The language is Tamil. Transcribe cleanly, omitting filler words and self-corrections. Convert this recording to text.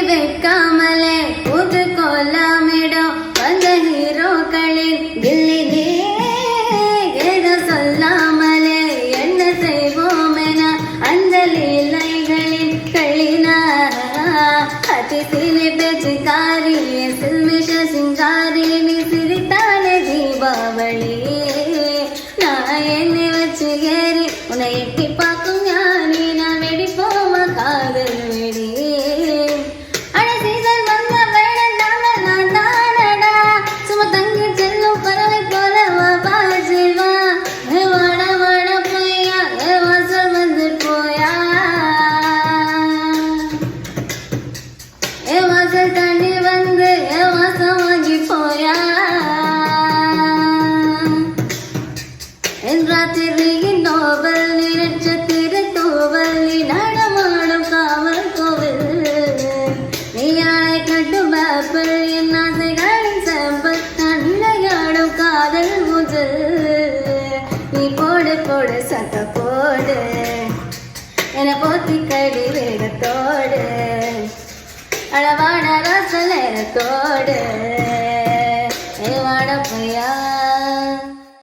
வைக்காமலே புது கோலமிடம் வந்த ஹீரோக்களின் கில்லினே ஏதோ சொல்லாமலே என்ன செய்வோம் என அந்த லீலைகளின் களினா அதி சிலி பேச்சுக்காரி சில்மிஷ சிங்காரி நீ சிரித்தாலே தீபாவளி நான் என்னை வச்சு ஏறி உன்னை எட்டி பார்க்கும் ஞானி நான் வெடிப்போமா காதல் வெடி தண்ணி வந்து வாசம் வாங்கி போயா ராத்திரியின் நோவல் நிறச்சத்திர தோவல் நீ நடமாடும் காவல் கோவில் நீ ஆளை கட்டும் பேப்பல் என் ஆசைகளின் சாம்பல் நன்மையாடும் காதல் முதல் நீ போடு போடு சத்த போடு என போத்தி கடி வேகத்தோடு அழவான ரசலத்தோடு வாட பையா